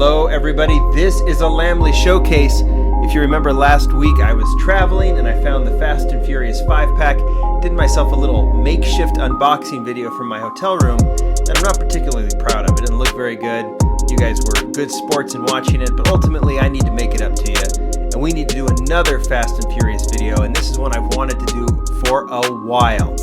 Hello everybody, this is a Lamley showcase. If you remember last week I was traveling and I found the Fast and Furious 5-pack, did myself a little makeshift unboxing video from my hotel room that I'm not particularly proud of. It didn't look very good. You guys were good sports in watching it, but ultimately I need to make it up to you. And we need to do another Fast and Furious video, and this is one I've wanted to do for a while.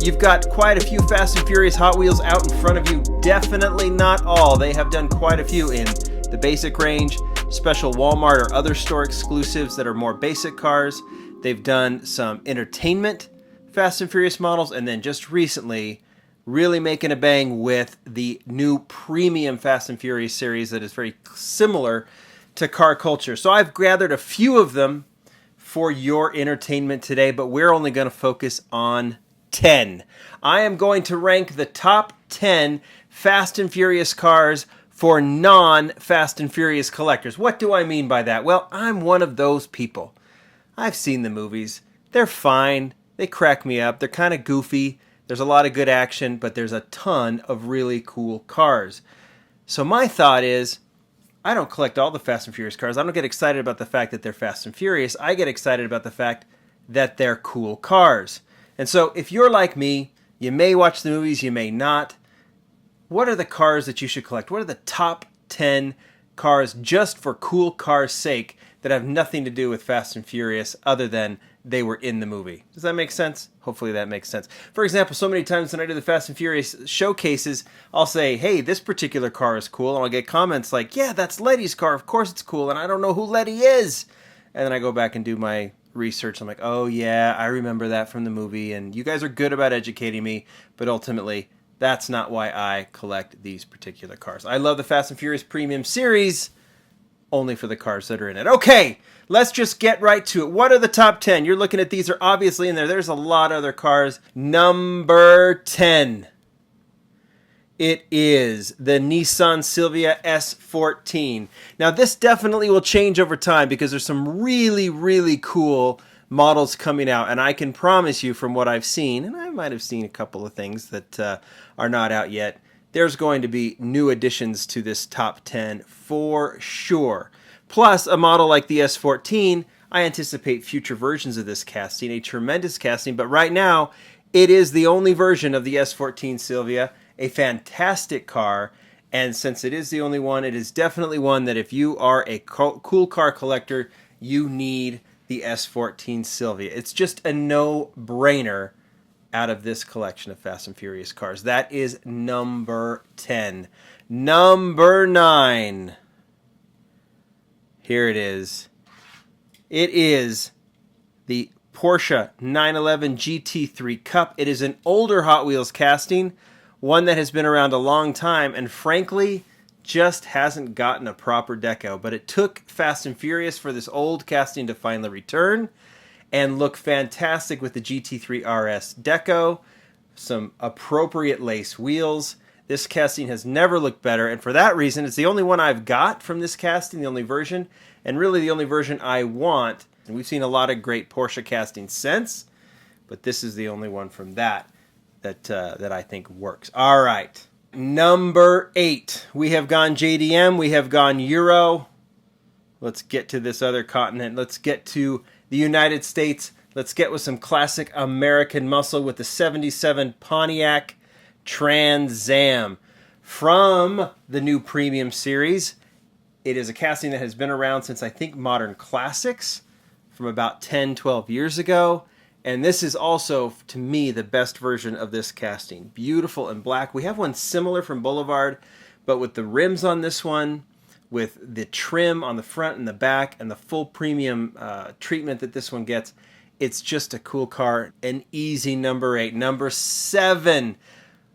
You've got quite a few Fast and Furious Hot Wheels out in front of you. Definitely not all. They have done quite a few in the basic range, special Walmart or other store exclusives that are more basic cars. They've done some entertainment Fast and Furious models, and then just recently really making a bang with the new premium Fast and Furious series that is very similar to car culture. So I've gathered a few of them for your entertainment today, but we're only going to focus on 10. I am going to rank the top 10 Fast and Furious cars for non-Fast and Furious collectors. What do I mean by that? Well, I'm one of those people. I've seen the movies. They're fine. They crack me up. They're kind of goofy. There's a lot of good action, but there's a ton of really cool cars. So my thought is, I don't collect all the Fast and Furious cars. I don't get excited about the fact that they're Fast and Furious. I get excited about the fact that they're cool cars. And so if you're like me, you may watch the movies, you may not. What are the cars that you should collect? What are the top 10 cars just for cool cars' sake that have nothing to do with Fast and Furious other than they were in the movie? Does that make sense? Hopefully that makes sense. For example, so many times when I do the Fast and Furious showcases, I'll say, hey, this particular car is cool, and I'll get comments like, yeah, that's Letty's car, of course it's cool, and I don't know who Letty is. And then I go back and do my research. I'm like, oh yeah, I remember that from the movie, and you guys are good about educating me, but ultimately, that's not why I collect these particular cars. I love the Fast and Furious Premium Series, only for the cars that are in it. Okay, let's just get right to it. What are the top 10? You're looking at these are obviously in there. There's a lot of other cars. Number 10. It is the Nissan Silvia S14. Now, this definitely will change over time because there's some really, really cool models coming out. And I can promise you from what I've seen, and I might have seen a couple of things that are not out yet, there's going to be new additions to this top 10 for sure. Plus, a model like the S14, I anticipate future versions of this casting, a tremendous casting, but right now, it is the only version of the S14 Silvia, a fantastic car, and since it is the only one, it is definitely one that if you are a cool car collector, you need the S14 Silvia. It's just a no-brainer out of this collection of Fast and Furious cars. That is number 10. Number 9. Here it is. It is the Porsche 911 GT3 Cup. It is an older Hot Wheels casting, one that has been around a long time, and frankly, just hasn't gotten a proper deco. But it took Fast and Furious for this old casting to finally return and look fantastic with the GT3 RS deco, some appropriate lace wheels. This casting has never looked better, and for that reason, it's the only one I've got from this casting, the only version, and really the only version I want. And we've seen a lot of great Porsche castings since, but this is the only one from that I think works. All right, number 8. We have gone JDM, we have gone Euro. Let's get to this other continent. Let's get to the United States. Let's get with some classic American muscle with the 77 Pontiac Trans Am from the new premium series. It is a casting that has been around since I think Modern Classics from about 10, 12 years ago. And this is also, to me, the best version of this casting. Beautiful and black. We have one similar from Boulevard, but with the rims on this one, with the trim on the front and the back, and the full premium treatment that this one gets, it's just a cool car. An easy number 8. Number 7,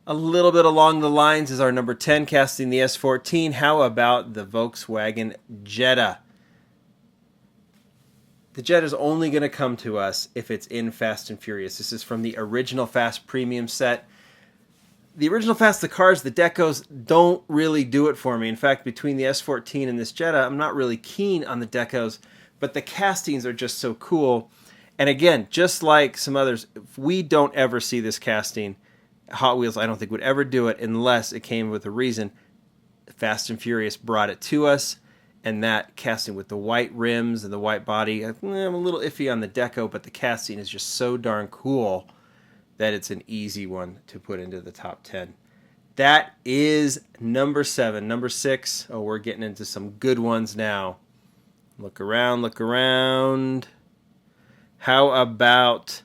a little bit along the lines is our number 10 casting, the S14. How about the Volkswagen Jetta? The Jetta is only going to come to us if it's in Fast and Furious. This is from the original Fast Premium set. The original Fast, the cars, the decos don't really do it for me. In fact, between the S14 and this Jetta, I'm not really keen on the decos, but the castings are just so cool. And again, just like some others, if we don't ever see this casting, Hot Wheels, I don't think, would ever do it unless it came with a reason. Fast and Furious brought it to us, and that casting with the white rims and the white body, I'm a little iffy on the deco, but the casting is just so darn cool that it's an easy one to put into the top 10. That is number 7. Number 6, oh, we're getting into some good ones now. Look around, look around. How about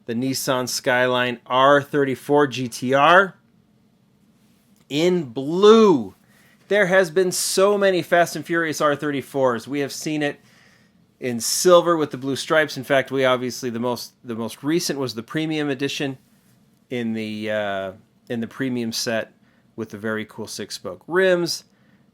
the Nissan Skyline R34 GTR in blue? There has been so many Fast and Furious R34s. We have seen it in silver with the blue stripes. In fact, we obviously the most recent was the premium edition in the premium set with the very cool 6-spoke rims.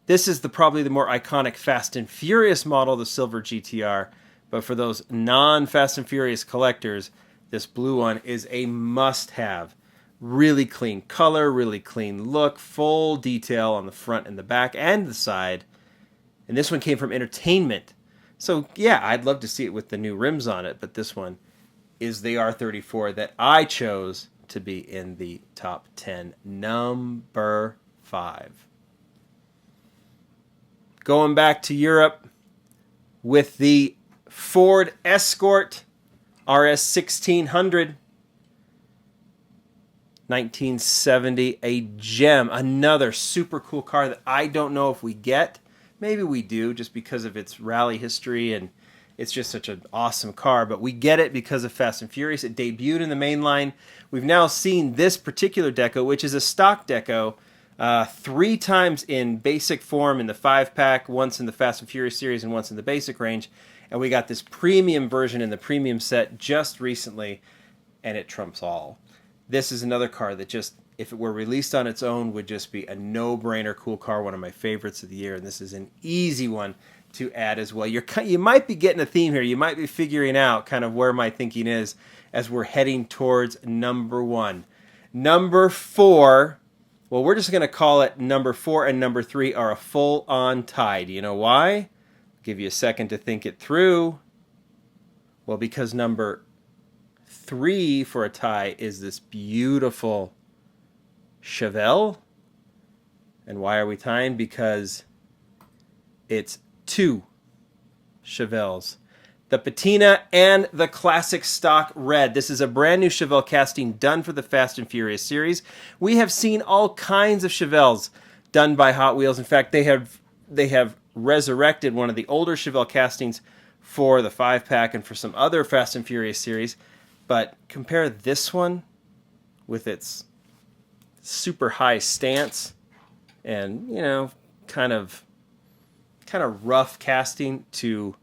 This is probably the more iconic Fast and Furious model, the silver GTR. But for those non-Fast and Furious collectors, this blue one is a must-have. Really clean color, really clean look, full detail on the front and the back and the side. And this one came from Entertainment. So yeah, I'd love to see it with the new rims on it, but this one is the R34 that I chose to be in the top 10. Number 5. Going back to Europe with the Ford Escort RS 1600. 1970, a gem, another super cool car that I don't know if we get. Maybe we do, just because of its rally history, and it's just such an awesome car. But we get it because of Fast and Furious. It debuted in the main line. We've now seen this particular deco, which is a stock deco, 3 times in basic form in the 5-pack, once in the Fast and Furious series and once in the basic range. And we got this premium version in the premium set just recently, and it trumps all. This is another car that just, if it were released on its own, would just be a no-brainer cool car, one of my favorites of the year, and this is an easy one to add as well. You might be getting a theme here. You might be figuring out kind of where my thinking is as we're heading towards number 1. Number 4, well, we're just going to call it number 4 and number 3 are a full-on tie. Do you know why? I'll give you a second to think it through. Well, because number 3 for a tie is this beautiful Chevelle. And why are we tying? Because it's 2 Chevelles. The patina and the classic stock red. This is a brand new Chevelle casting done for the Fast and Furious series. We have seen all kinds of Chevelles done by Hot Wheels. In fact, they have resurrected one of the older Chevelle castings for the 5-pack and for some other Fast and Furious series. But compare this one with its super high stance and, you know, kind of rough casting to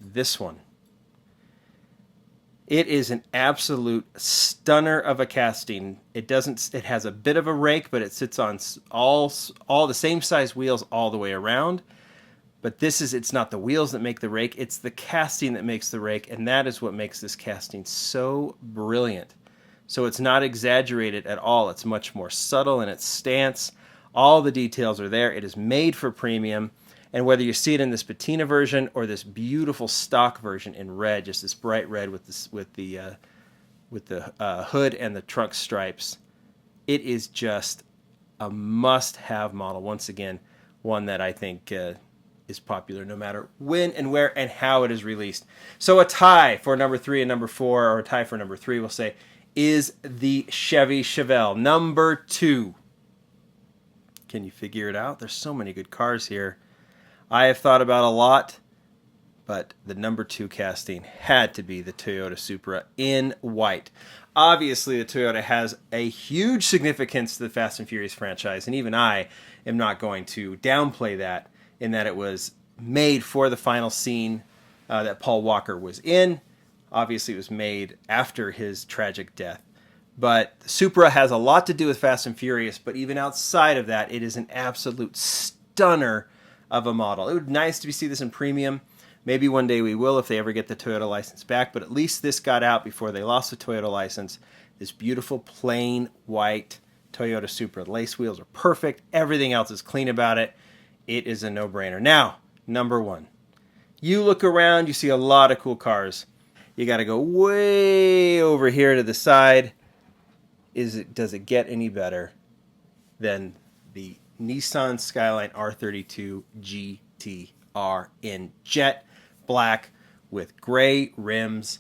this one. It is an absolute stunner of a casting. It has a bit of a rake, but it sits on all the same size wheels all the way around. But it's not the wheels that make the rake, it's the casting that makes the rake, and that is what makes this casting so brilliant. So it's not exaggerated at all. It's much more subtle in its stance. All the details are there. It is made for premium. And whether you see it in this patina version or this beautiful stock version in red, just this bright red with the hood and the trunk stripes, it is just a must-have model. Once again, one that I think is popular no matter when and where and how it is released. So a tie for number 3 and number 4, or a tie for number 3, we'll say, is the Chevy Chevelle. Number 2. Can you figure it out? There's so many good cars here. I have thought about a lot, but the number 2 casting had to be the Toyota Supra in white. Obviously, the Toyota has a huge significance to the Fast and Furious franchise, and even I am not going to downplay that, in that it was made for the final scene that Paul Walker was in. Obviously, it was made after his tragic death. But the Supra has a lot to do with Fast and Furious, but even outside of that, it is an absolute stunner of a model. It would be nice to see this in premium. Maybe one day we will if they ever get the Toyota license back, but at least this got out before they lost the Toyota license. This beautiful plain white Toyota Supra. The lace wheels are perfect. Everything else is clean about it. It is a no-brainer. Now, number 1. You look around, you see a lot of cool cars. You got to go way over here to the side. Does it get any better than the Nissan Skyline R32 GTR in jet black with gray rims.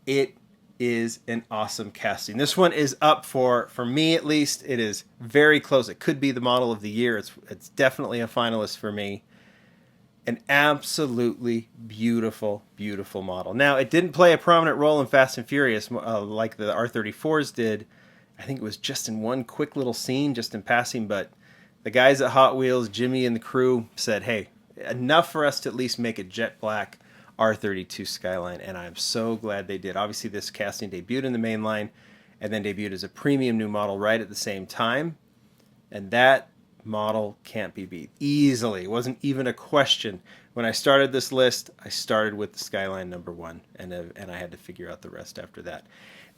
It is an awesome casting. This one is up for me at least. It is very close. It could be the model of the year. It's definitely a finalist for me. An absolutely beautiful, beautiful model. Now, it didn't play a prominent role in Fast and Furious like the R34s did. I think it was just in one quick little scene, just in passing, but the guys at Hot Wheels, Jimmy and the crew, said, hey, enough for us to at least make a jet black R32 Skyline, and I'm so glad they did. Obviously, this casting debuted in the main line and then debuted as a premium new model right at the same time, and that model can't be beat easily. It wasn't even a question. When I started this list, I started with the Skyline #1, and I had to figure out the rest after that.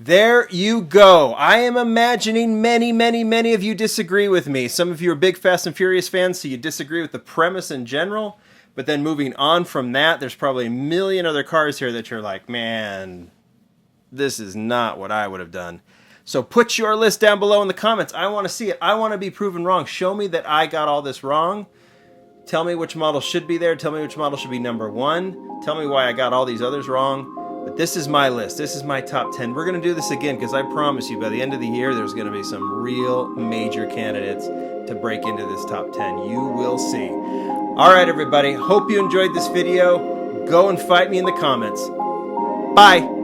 There you go. I am imagining many of you disagree with me. Some of you are big Fast and Furious fans, so you disagree with the premise in general. But then moving on from that, there's probably a million other cars here that you're like, man, this is not what I would have done. So put your list down below in the comments. I want to see it. I want to be proven wrong. Show me that I got all this wrong. Tell me which model should be there. Tell me which model should be #1. Tell me why I got all these others wrong. But this is my list. This is my top 10. We're going to do this again because I promise you by the end of the year, there's going to be some real major candidates to break into this top 10. You will see. All right, everybody. Hope you enjoyed this video. Go and fight me in the comments. Bye.